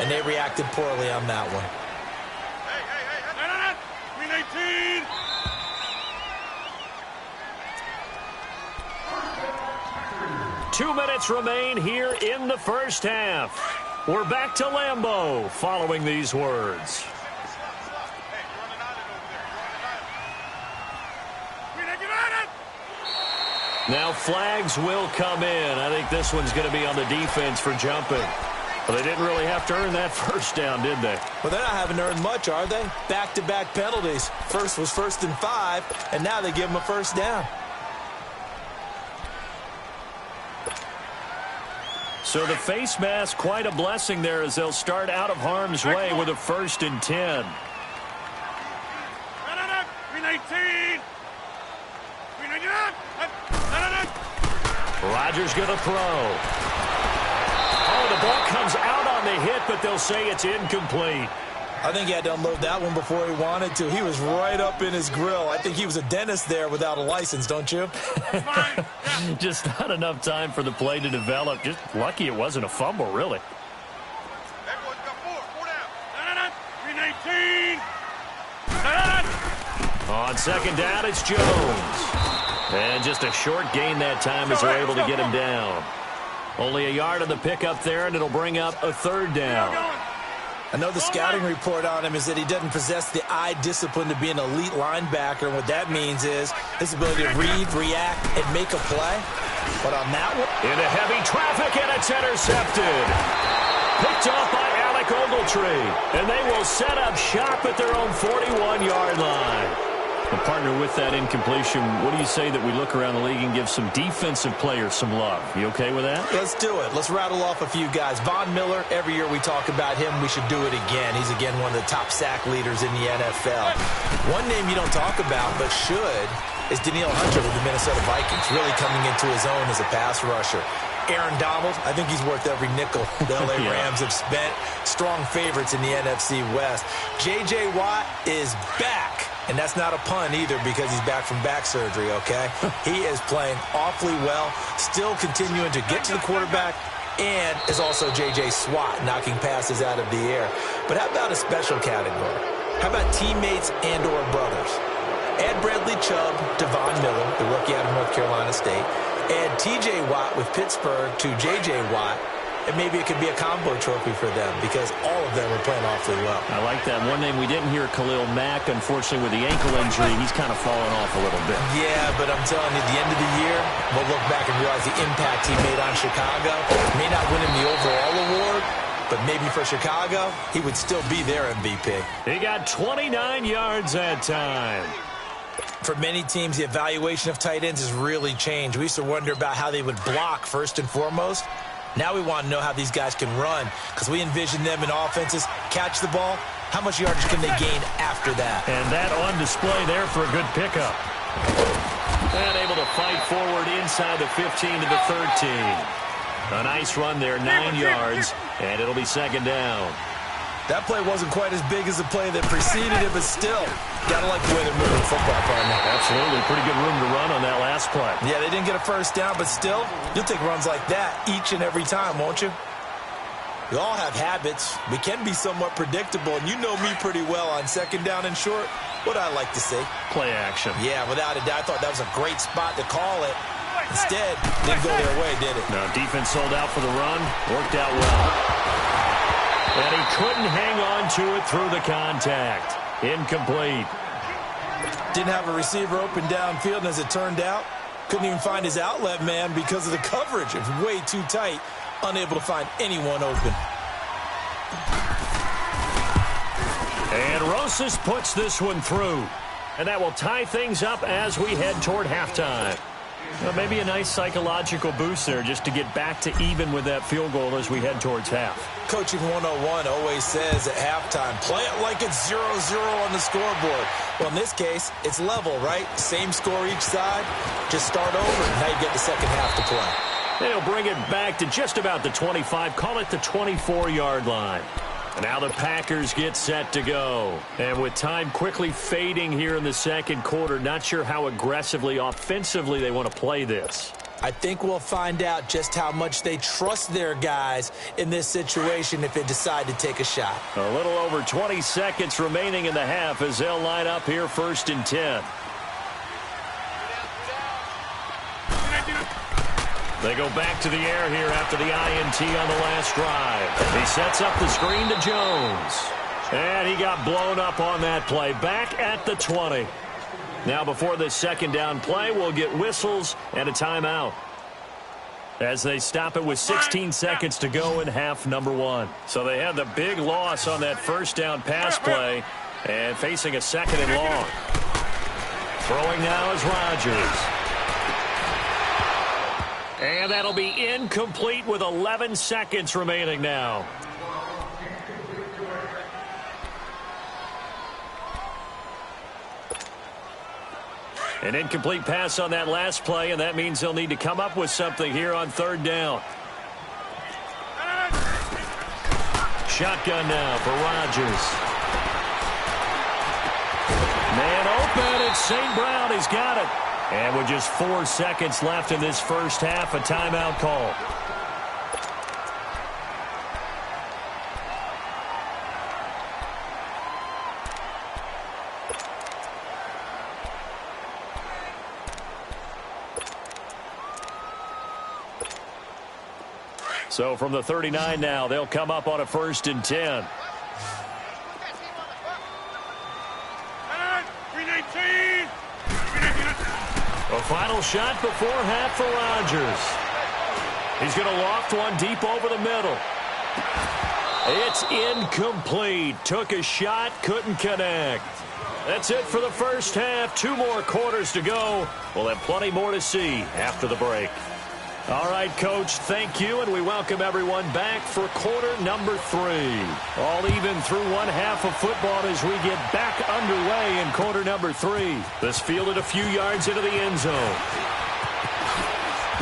and they reacted poorly on that one. Green 18. 2 minutes remain here in the first half. We're back to Lambeau following these words. Now flags will come in. I think this one's going to be on the defense for jumping. But they didn't really have to earn that first down, did they? Well, they're not having earned much, are they? Back-to-back penalties. First was 1st and 5, and now they give them a first down. So the face mask, quite a blessing there as they'll start out of harm's way with a 1st and 10. Green 18. Green 19. Rodgers going to throw. Oh, the ball comes out on the hit, but they'll say it's incomplete. I think he had to unload that one before he wanted to. He was right up in his grill. I think he was a dentist there without a license, don't you? Just not enough time for the play to develop. Just lucky it wasn't a fumble, really. Everyone's got four down. Green 18. On second down, it's Jones. And just a short gain that time as they're able to get him down. Only a yard on the pickup there, and it'll bring up a 3rd down. I know the scouting report on him is that he doesn't possess the eye discipline to be an elite linebacker, and what that means is his ability to read, react, and make a play. But on that one... Into heavy traffic, and it's intercepted. Picked off by Alec Ogletree, and they will set up shop at their own 41-yard line. A partner with that incompletion, what do you say that we look around the league and give some defensive players some love? You okay with that? Let's do it. Let's rattle off a few guys. Von Miller, every year we talk about him, we should do it again. He's, again, one of the top sack leaders in the NFL. One name you don't talk about, but should, is Danielle Hunter with the Minnesota Vikings, really coming into his own as a pass rusher. Aaron Donald, I think he's worth every nickel the L.A. Rams have spent. Strong favorites in the NFC West. J.J. Watt is back. And that's not a pun either because he's back from back surgery, okay? He is playing awfully well, still continuing to get to the quarterback, and is also J.J. Watt knocking passes out of the air. But how about a special category? How about teammates and or brothers? Add Bradley Chubb to Von Miller, the rookie out of North Carolina State. Add T.J. Watt with Pittsburgh to J.J. Watt. And maybe it could be a combo trophy for them because all of them are playing awfully well. I like that. One name we didn't hear, Khalil Mack, unfortunately with the ankle injury, he's kind of fallen off a little bit. Yeah, but I'm telling you, at the end of the year, we'll look back and realize the impact he made on Chicago. May not win him the overall award, but maybe for Chicago, he would still be their MVP. He got 29 yards that time. For many teams, the evaluation of tight ends has really changed. We used to wonder about how they would block first and foremost. Now we want to know how these guys can run because we envision them in offenses, catch the ball, how much yardage can they gain after that? And that on display there for a good pickup. And able to fight forward inside the 15 to the 13. A nice run there, 9 yards, and it'll be 2nd down. That play wasn't quite as big as the play that preceded it, but still, gotta like the way they're moving the football, partner. Absolutely. Pretty good room to run on that last play. Yeah, they didn't get a first down, but still, you'll take runs like that each and every time, won't you? We all have habits. We can be somewhat predictable, and you know me pretty well on 2nd down and short. What I like to see. Play action. Yeah, without a doubt. I thought that was a great spot to call it. Instead, didn't go their way, did it? No, defense sold out for the run. Worked out well. And he couldn't hang on to it through the contact. Incomplete. Didn't have a receiver open downfield, and as it turned out, couldn't even find his outlet man because of the coverage. It was way too tight, unable to find anyone open. And Rosas puts this one through. And that will tie things up as we head toward halftime. Well, maybe a nice psychological boost there just to get back to even with that field goal as we head towards half. Coaching 101 always says at halftime, play it like it's 0-0 on the scoreboard. Well, in this case, it's level, right? Same score each side. Just start over, and now you get the second half to play. They'll bring it back to just about the 25, call it the 24-yard line. And now the Packers get set to go. And with time quickly fading here in the second quarter, not sure how aggressively, offensively they want to play this. I think we'll find out just how much they trust their guys in this situation if they decide to take a shot. A little over 20 seconds remaining in the half as they'll line up here 1st and 10. They go back to the air here after the INT on the last drive. He sets up the screen to Jones. And he got blown up on that play. Back at the 20. Now before this second down play, we'll get whistles and a timeout as they stop it with 16 seconds to go in half number 1. So they had the big loss on that first down pass play and facing a 2nd and long. Throwing now is Rodgers. And that'll be incomplete with 11 seconds remaining now. An incomplete pass on that last play, and that means they'll need to come up with something here on 3rd down. Shotgun now for Rodgers. Man open, it's St. Brown. He's got it. And with just 4 seconds left in this first half, a timeout call. So from the 39 now, they'll come up on a 1st and 10. A final shot before half for Rodgers. He's going to loft one deep over the middle. It's incomplete. Took a shot, couldn't connect. That's it for the first half. 2 more quarters to go. We'll have plenty more to see after the break. All right, Coach, thank you, and we welcome everyone back for quarter number 3. All even through one half of football as we get back underway in quarter number 3. This fielded a few yards into the end zone.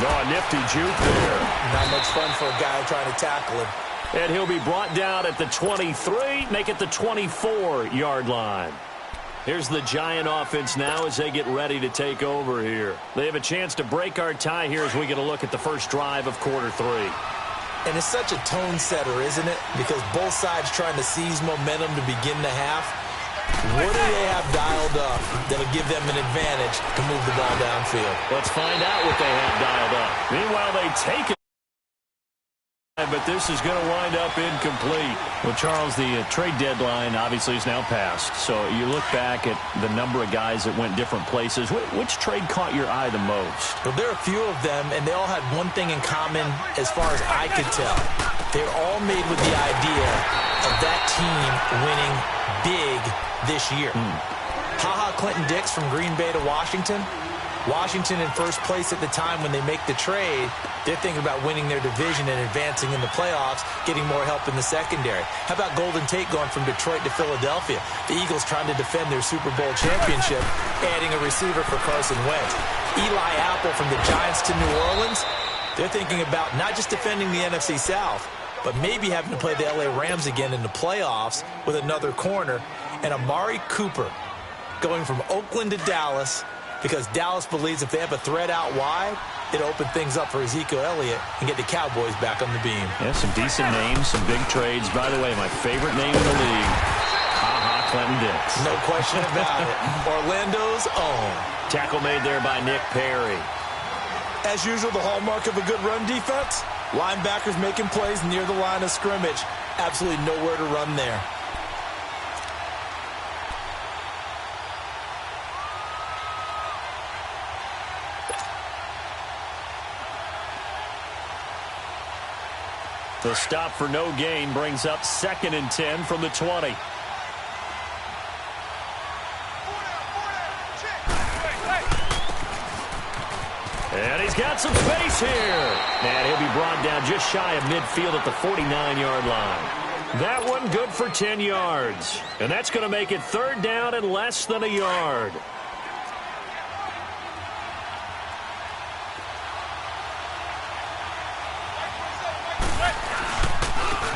Oh, a nifty juke there. Not much fun for a guy trying to tackle him. And he'll be brought down at the 23, make it the 24-yard line. Here's the Giant offense now as they get ready to take over here. They have a chance to break our tie here as we get a look at the first drive of quarter 3. And it's such a tone setter, isn't it? Because both sides trying to seize momentum to begin the half. What do they have dialed up that'll give them an advantage to move the ball downfield? Let's find out what they have dialed up. Meanwhile, they take it. But this is going to wind up incomplete. Well, Charles, the trade deadline obviously is now passed. So you look back at the number of guys that went different places. Which trade caught your eye the most? Well, there are a few of them, and they all had one thing in common as far as I could tell. They're all made with the idea of that team winning big this year. Ha-ha Clinton-Dix from Green Bay to Washington. Washington in first place at the time when they make the trade. They're thinking about winning their division and advancing in the playoffs, getting more help in the secondary. How about Golden Tate going from Detroit to Philadelphia? The Eagles trying to defend their Super Bowl championship, adding a receiver for Carson Wentz. Eli Apple from the Giants to New Orleans. They're thinking about not just defending the NFC South, but maybe having to play the LA Rams again in the playoffs with another corner. And Amari Cooper going from Oakland to Dallas, because Dallas believes if they have a threat out wide, it'll open things up for Ezekiel Elliott and get the Cowboys back on the beam. Yeah, some decent names, some big trades. By the way, my favorite name in the league, Ha-ha Clinton-Dix. No question about it. Orlando's own. Tackle made there by Nick Perry. As usual, the hallmark of a good run defense, linebackers making plays near the line of scrimmage. Absolutely nowhere to run there. The stop for no gain brings up 2nd and 10 from the 20. And he's got some space here. And he'll be brought down just shy of midfield at the 49-yard line. That one good for 10 yards. And that's going to make it 3rd down and less than a yard.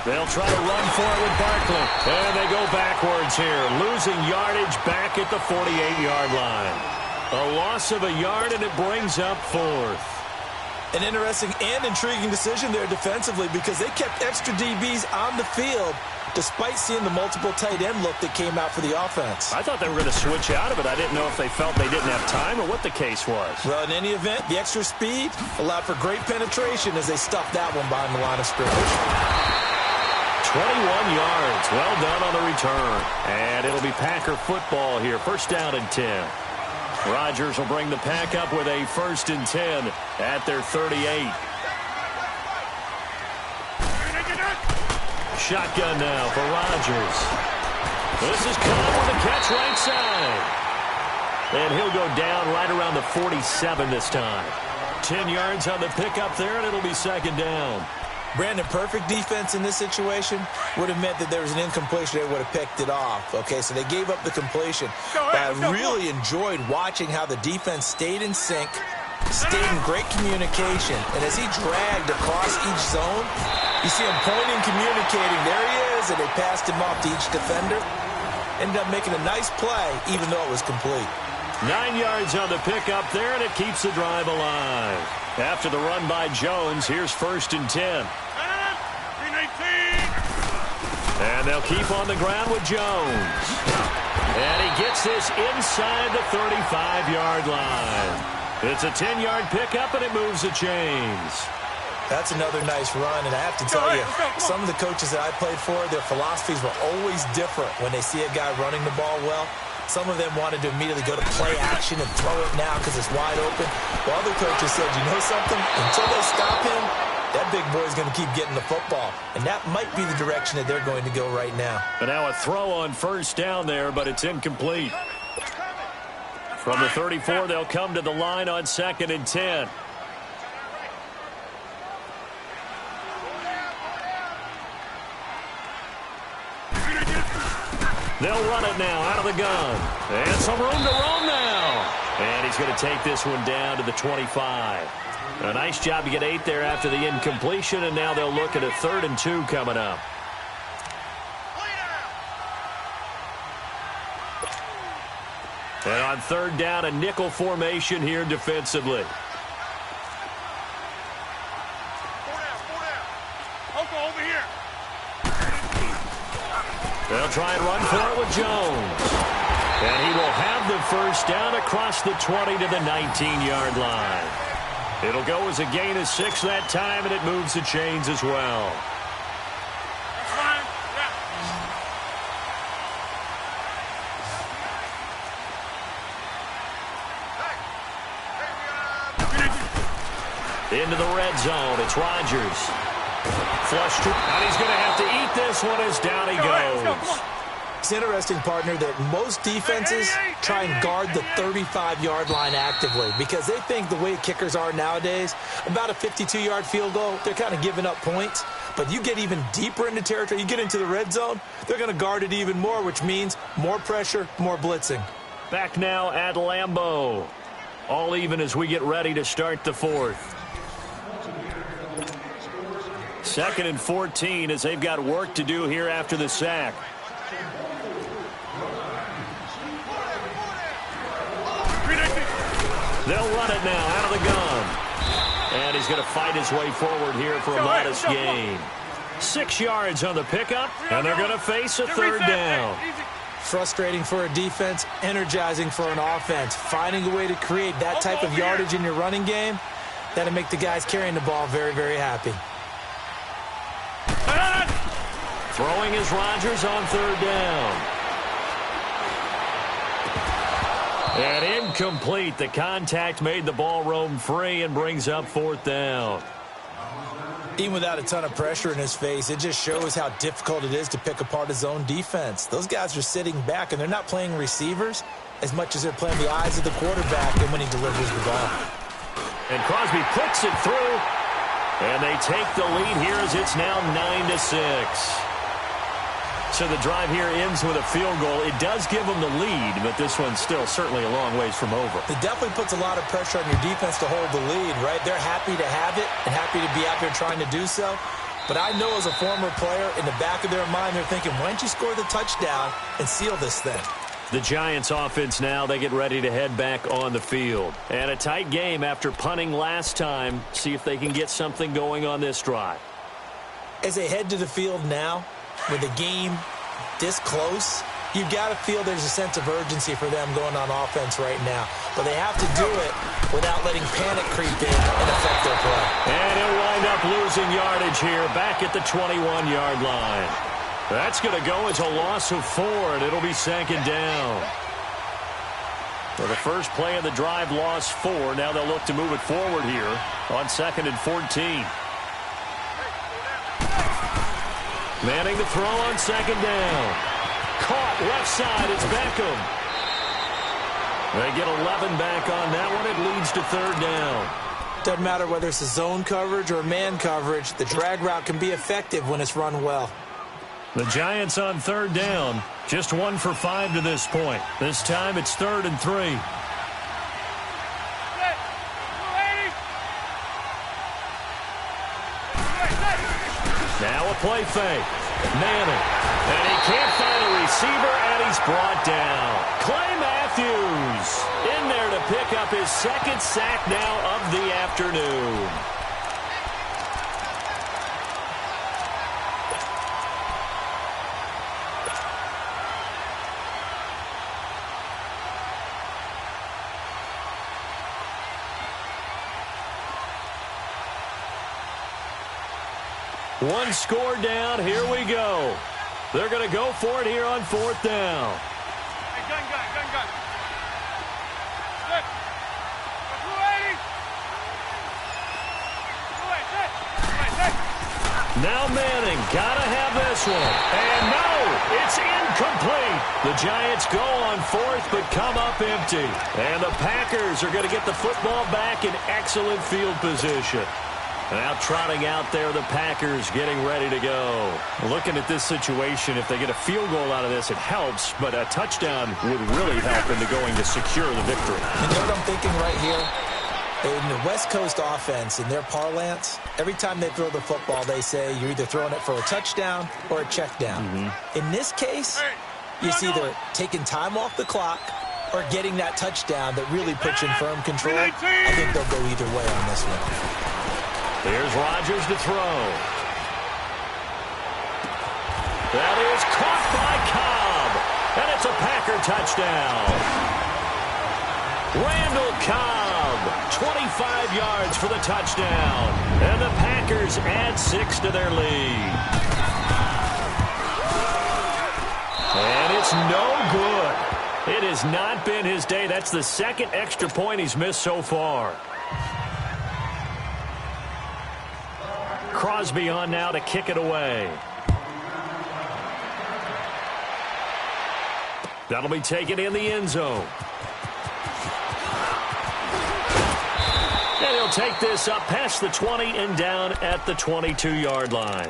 They'll try to run for it with Barkley. And they go backwards here, losing yardage back at the 48-yard line. A loss of a yard, and it brings up 4th. An interesting and intriguing decision there defensively because they kept extra DBs on the field despite seeing the multiple tight end look that came out for the offense. I thought they were going to switch out of it. I didn't know if they felt they didn't have time or what the case was. Well, in any event, the extra speed allowed for great penetration as they stuffed that one behind the line of scrimmage. 21 yards. Well done on the return. And it'll be Packer football here. First down and 10. Rodgers will bring the Pack up with a 1st and 10 at their 38. Shotgun now for Rodgers. This is caught with a catch right side. And he'll go down right around the 47 this time. 10 yards on the pickup there, and it'll be 2nd down. Brandon, perfect defense in this situation would have meant that there was an incompletion. They would have picked it off. Okay, so they gave up the completion. But I really enjoyed watching how the defense stayed in sync, stayed in great communication. And as he dragged across each zone, you see him pointing, communicating. There he is, and they passed him off to each defender. Ended up making a nice play, even though it was complete. 9 yards on the pickup there, and it keeps the drive alive. After the run by Jones, here's 1st and 10. And they'll keep on the ground with Jones. And he gets this inside the 35-yard line. It's a 10-yard pickup, and it moves the chains. That's another nice run, and I have to tell you, some of the coaches that I played for, their philosophies were always different when they see a guy running the ball well. Some of them wanted to immediately go to play action and throw it now because it's wide open. While other coaches said, you know something? Until they stop him, that big boy's going to keep getting the football. And that might be the direction that they're going to go right now. But now a throw on 1st down there, but it's incomplete. From the 34, they'll come to the line on 2nd and 10. They'll run it now out of the gun. And some room to roam now. And he's going to take this one down to the 25. A nice job to get 8 there after the incompletion, and now they'll look at a 3rd and 2 coming up. And on 3rd down, a nickel formation here defensively. They'll try and run for it with Jones. And he will have the 1st down across the 20 to the 19-yard line. It'll go as a gain of 6 that time, and it moves the chains as well. Into the red zone. It's Rodgers. Flush to, and he's going to have to eat this one as down he goes. It's interesting, partner, that most defenses try and guard the 35-yard line actively because they think the way kickers are nowadays, about a 52-yard field goal, they're kind of giving up points. But you get even deeper into territory, you get into the red zone, they're going to guard it even more, which means more pressure, more blitzing. Back now at Lambeau. All even as we get ready to start the 4th. 2nd and 14 as they've got work to do here after the sack. They'll run it now out of the gun. And he's going to fight his way forward here for a modest gain. 6 yards on the pickup, and they're going to face a 3rd down. Frustrating for a defense, energizing for an offense. Finding a way to create that type of yardage in your running game, that'll make the guys carrying the ball very, very happy. Throwing is Rodgers on 3rd down. And incomplete. The contact made the ball roam free and brings up 4th down. Even without a ton of pressure in his face, it just shows how difficult it is to pick apart his own defense. Those guys are sitting back, and they're not playing receivers as much as they're playing the eyes of the quarterback and when he delivers the ball. And Crosby puts it through. And they take the lead here as it's now 9-6. So the drive here ends with a field goal. It does give them the lead, but this one's still certainly a long ways from over. It definitely puts a lot of pressure on your defense to hold the lead, right? They're happy to have it and happy to be out there trying to do so. But I know as a former player, in the back of their mind, they're thinking, why don't you score the touchdown and seal this thing? The Giants offense now, they get ready to head back on the field. And a tight game after punting last time. See if they can get something going on this drive. As they head to the field now, with the game this close, you've got to feel there's a sense of urgency for them going on offense right now. But they have to do it without letting panic creep in and affect their play. And he'll wind up losing yardage here back at the 21-yard line. That's going to go as a loss of 4, and it'll be second down. For the first play of the drive, loss 4. Now they'll look to move it forward here on 2nd and 14. Manning the throw on 2nd down. Caught left side. It's Beckham. They get 11 back on that one. It leads to 3rd down. Doesn't matter whether it's a zone coverage or man coverage. The drag route can be effective when it's run well. The Giants on 3rd down. Just 1 for 5 to this point. This time it's 3rd and 3. Now a play fake. Manning. And he can't find a receiver, and he's brought down. Clay Matthews in there to pick up his 2nd sack now of the afternoon. One score down. Here we go. They're going to go for it here on 4th down. Hey, gun. Good. Now Manning, gotta have this one. And no, it's incomplete. The Giants go on 4th, but come up empty. And the Packers are going to get the football back in excellent field position. Now trotting out there, the Packers getting ready to go. Looking at this situation, if they get a field goal out of this, it helps, but a touchdown would really help into going to secure the victory. You know what I'm thinking right here? In the West Coast offense, in their parlance, every time they throw the football, they say you're either throwing it for a touchdown or a check down. In this case, it's either taking time off the clock or getting that touchdown that really puts you in firm control. I think they'll go either way on this one. Here's Rodgers to throw. That is caught by Cobb. And it's a Packer touchdown. Randall Cobb, 25 yards for the touchdown. And the Packers add 6 to their lead. And it's no good. It has not been his day. That's the 2nd extra point he's missed so far. Crosby on now to kick it away. That'll be taken in the end zone. And he'll take this up past the 20 and down at the 22-yard line.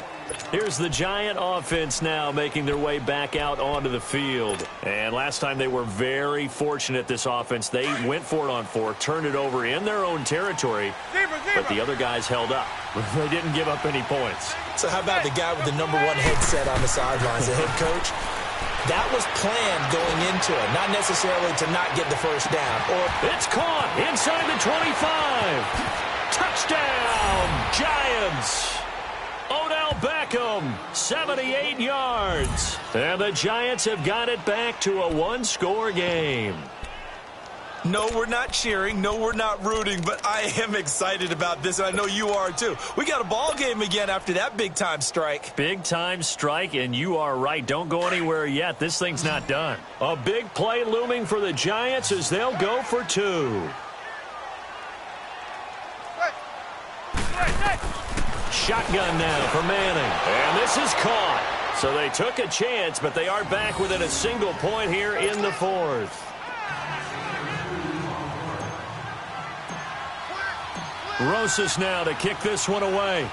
Here's the Giant offense now making their way back out onto the field. And last time they were very fortunate, this offense. They went for it on 4, turned it over in their own territory, but the other guys held up. They didn't give up any points. So how about the guy with the #1 headset on the sidelines, the head coach? That was planned going into it, not necessarily to not get the first down. It's caught inside the 25. Touchdown, Giants. Odell Beckham, 78 yards. And the Giants have got it back to a 1-score game. No, we're not cheering. No, we're not rooting, but I am excited about this, and I know you are too. We got a ball game again after that big-time strike. Big-time strike, and you are right. Don't go anywhere yet. This thing's not done. A big play looming for the Giants as they'll go for 2. Shotgun now for Manning. And this is caught. So they took a chance, but they are back within a single point here in the 4th. Rosas now to kick this one away.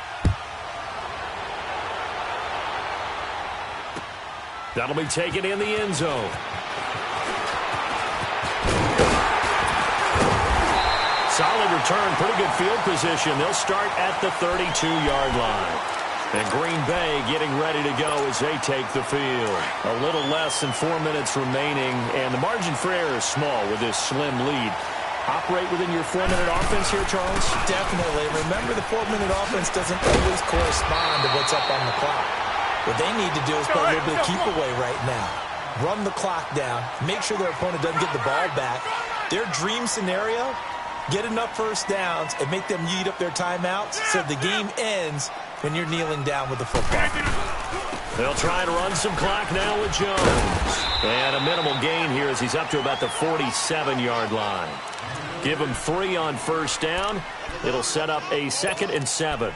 That'll be taken in the end zone. Solid return, pretty good field position. They'll start at the 32-yard line. And Green Bay getting ready to go as they take the field. A little less than 4 minutes remaining, and the margin for error is small with this slim lead. Operate within your 4-minute offense here, Charles? Definitely. Remember, the 4-minute offense doesn't always correspond to what's up on the clock. What they need to do is play a little bit of keep away right now. Run the clock down. Make sure their opponent doesn't get the ball back. Their dream scenario, get enough first downs and make them eat up their timeouts so the game ends when you're kneeling down with the football. They'll try to run some clock now with Jones. And a minimal gain here as he's up to about the 47-yard line. Give him 3 on first down. It'll set up a 2nd and 7.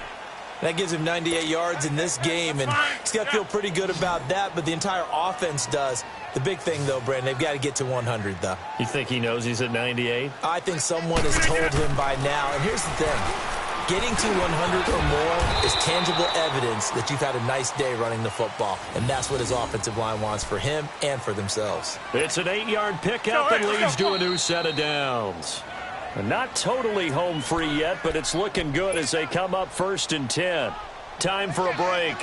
That gives him 98 yards in this game, and he's got to feel pretty good about that, but the entire offense does. The big thing, though, Brandon, they've got to get to 100, though. You think he knows he's at 98? I think someone has told him by now, and here's the thing. Getting to 100 or more is tangible evidence that you've had a nice day running the football, and that's what his offensive line wants for him and for themselves. It's an 8-yard pickup and leads to a new set of downs. Not totally home free yet, but it's looking good as they come up 1st and 10. Time for a break.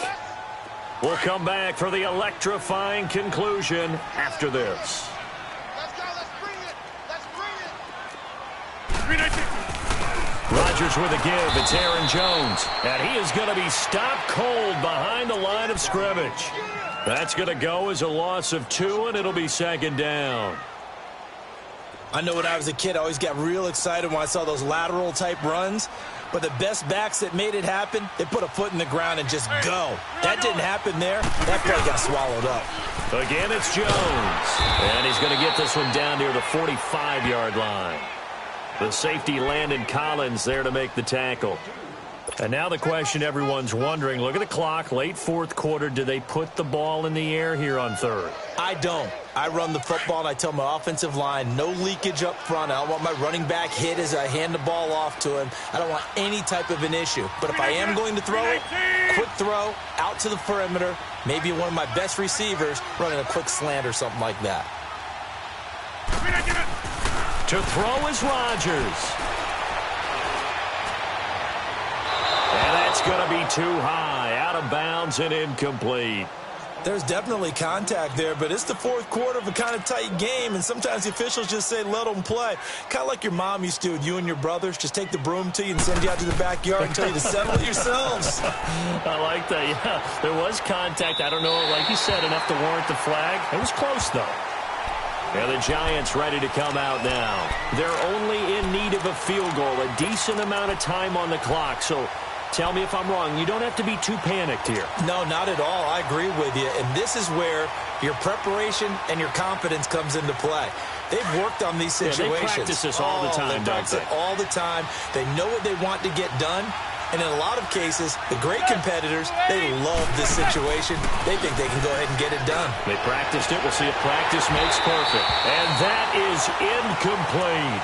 We'll come back for the electrifying conclusion after this. Let's go. Let's bring it. Let's bring it. Rodgers with a give. It's Aaron Jones. And he is going to be stopped cold behind the line of scrimmage. That's going to go as a loss of 2, and it'll be 2nd down. I know when I was a kid, I always got real excited when I saw those lateral-type runs. But the best backs that made it happen, they put a foot in the ground and just go. That didn't happen there. That play got swallowed up. Again, it's Jones. And he's going to get this one down near the 45-yard line. The safety, Landon Collins, there to make the tackle. And now the question everyone's wondering, look at the clock, late 4th quarter. Do they put the ball in the air here on 3rd? I don't. I run the football, and I tell my offensive line, no leakage up front. I don't want my running back hit as I hand the ball off to him. I don't want any type of an issue. But if I am going to throw it, quick throw, out to the perimeter, maybe one of my best receivers running a quick slant or something like that. To throw is Rodgers. And that's going to be too high, out of bounds and incomplete. There's definitely contact there, but it's the 4th quarter of a kind of tight game, and sometimes the officials just say, let them play. Kind of like your mom used to with you and your brothers. Just take the broom to you and send you out to the backyard and tell you to settle it yourselves. I like that, yeah. There was contact. I don't know, like you said, enough to warrant the flag. It was close, though. And the Giants ready to come out now. They're only in need of a field goal, a decent amount of time on the clock, so tell me if I'm wrong. You don't have to be too panicked here. No, not at all. I agree with you. And this is where your preparation and your confidence comes into play. They've worked on these situations. Yeah, they practice this all the time, they practice it all the time. They know what they want to get done. And in a lot of cases, the great competitors, they love this situation. They think they can go ahead and get it done. They practiced it. We'll see if practice makes perfect. And that is incomplete.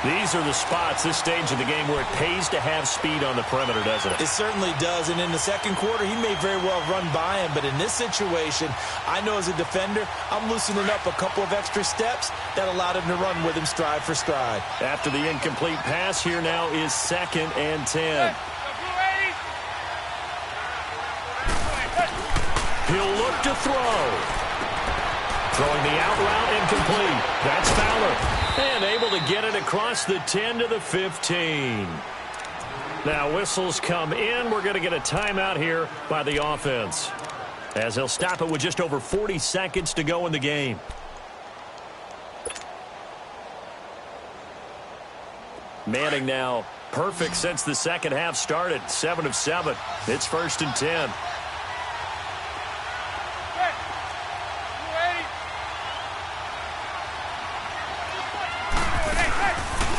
These are the spots, this stage of the game, where it pays to have speed on the perimeter, doesn't it? It certainly does. And in the 2nd quarter, he may very well run by him. But in this situation, I know as a defender, I'm loosening up a couple of extra steps that allowed him to run with him stride for stride. After the incomplete pass, here now is 2nd and 10. He'll look to throw. Throwing the out route incomplete. That's Fowler. And able to get it across the 10 to the 15. Now whistles come in. We're going to get a timeout here by the offense, as they'll stop it with just over 40 seconds to go in the game. Manning now perfect since the 2nd half started. 7 of 7. It's 1st and 10.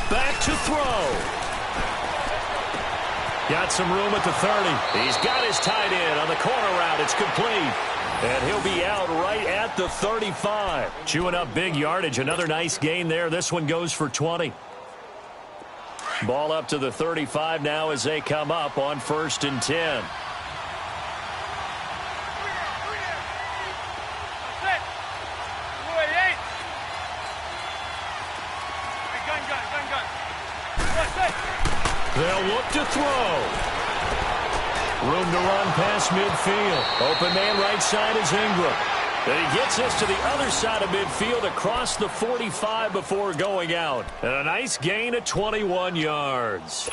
Back to throw. Got some room at the 30. He's got his tight end on the corner route. It's complete. And he'll be out right at the 35. Chewing up big yardage. Another nice gain there. This one goes for 20. Ball up to the 35 now as they come up on 1st and 10. They'll look to throw. Room to run past midfield. Open man right side is Ingram. And he gets this to the other side of midfield across the 45 before going out. And a nice gain of 21 yards.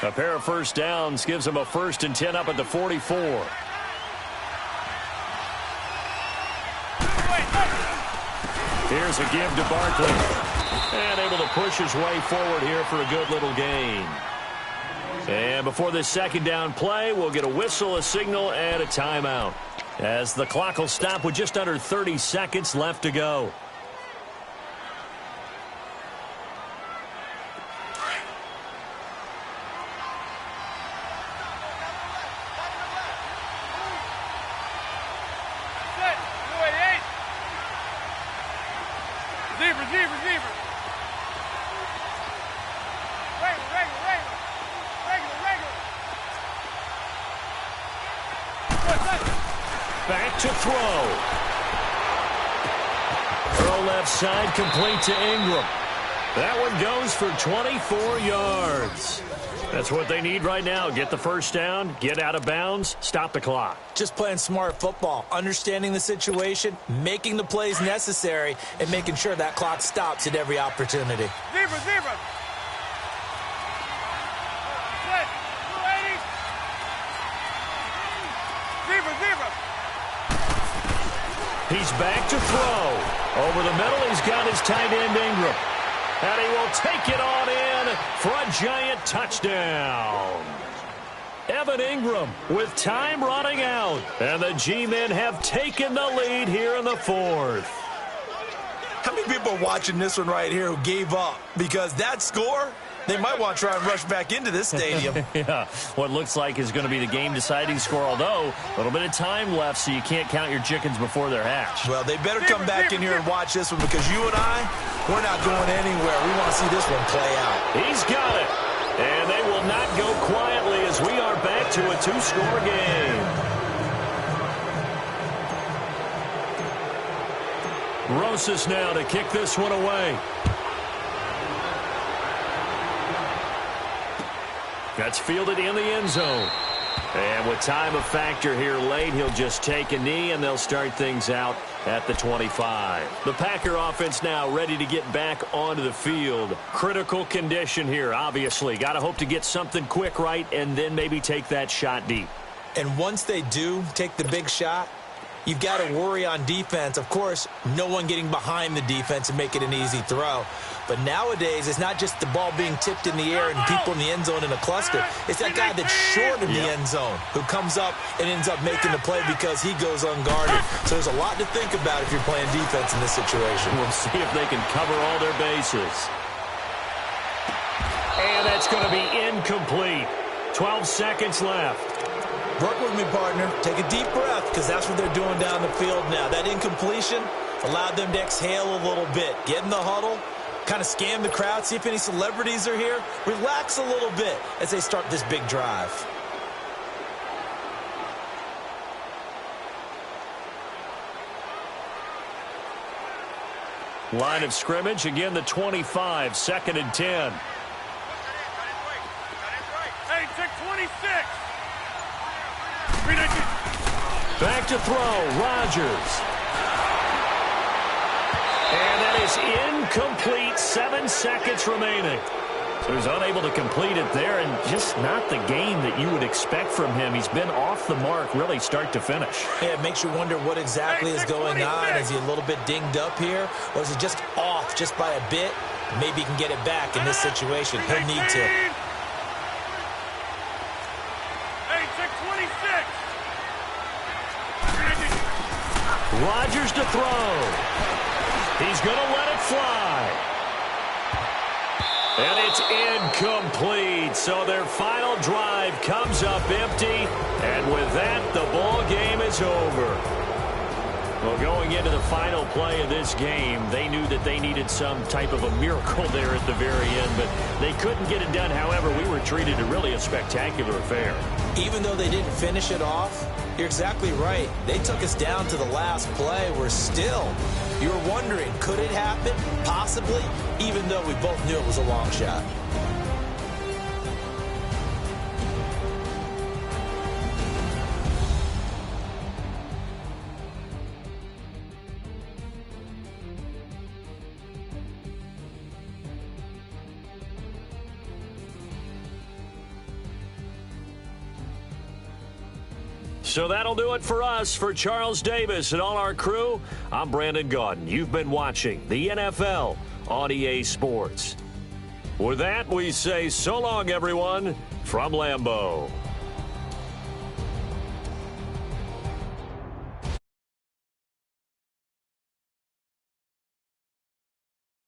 A pair of first downs gives him a 1st and 10 up at the 44. Here's a give to Barkley. And able to push his way forward here for a good little gain. And before this second down play, we'll get a whistle, a signal, and a timeout, as the clock will stop with just under 30 seconds left to go. Back to throw. Throw left side, complete to Ingram. That one goes for 24 yards. That's what they need right now. Get the first down, get out of bounds, stop the clock. Just playing smart football, understanding the situation, making the plays necessary, and making sure that clock stops at every opportunity. Zebra. He's back to throw. Over the middle, he's got his tight end Ingram. And he will take it on in for a giant touchdown. Evan Ingram with time running out. And the G-men have taken the lead here in the 4th. How many people are watching this one right here who gave up? Because that score, they might want to try and rush back into this stadium. Yeah, what looks like is going to be the game-deciding score, although a little bit of time left, so you can't count your chickens before they're hatched. Well, they better come back in here and watch this one, because you and I, we're not going anywhere. We want to see this one play out. He's got it. And they will not go quietly as we are back to a 2-score game. Rosas now to kick this one away. That's fielded in the end zone. And with time a factor here late, he'll just take a knee, and they'll start things out at the 25. The Packer offense now ready to get back onto the field. Critical condition here, obviously. Got to hope to get something quick right and then maybe take that shot deep. And once they do take the big shot, you've got to worry on defense. Of course, no one getting behind the defense and make it an easy throw. But nowadays, it's not just the ball being tipped in the air and people in the end zone in a cluster. It's that guy that's short of the end zone who comes up and ends up making the play because he goes unguarded. So there's a lot to think about if you're playing defense in this situation. We'll see if they can cover all their bases. And that's going to be incomplete. 12 seconds left. Work with me, partner. Take a deep breath, because that's what they're doing down the field now. That incompletion allowed them to exhale a little bit. Get in the huddle, kind of scan the crowd, see if any celebrities are here. Relax a little bit as they start this big drive. Line of scrimmage, again the 25, 2nd and 10. Hey, check 26. Back to throw, Rodgers. And that is incomplete, 7 seconds remaining. So he's unable to complete it there, and just not the game that you would expect from him. He's been off the mark, really start to finish. Yeah, it makes you wonder what exactly is going on. Is he a little bit dinged up here, or is he just off just by a bit? Maybe he can get it back in this situation. He'll need to. Hey, check 26. Rodgers to throw. He's going to let it fly. And it's incomplete. So their final drive comes up empty. And with that, the ball game is over. Well, going into the final play of this game, they knew that they needed some type of a miracle there at the very end, but they couldn't get it done. However, we were treated to really a spectacular affair. Even though they didn't finish it off, you're exactly right. They took us down to the last play. We're still, you were wondering, could it happen? Possibly, even though we both knew it was a long shot. So that'll do it for us. For Charles Davis and all our crew, I'm Brandon Gaudin. You've been watching the NFL on EA Sports. With that, we say so long, everyone, from Lambeau.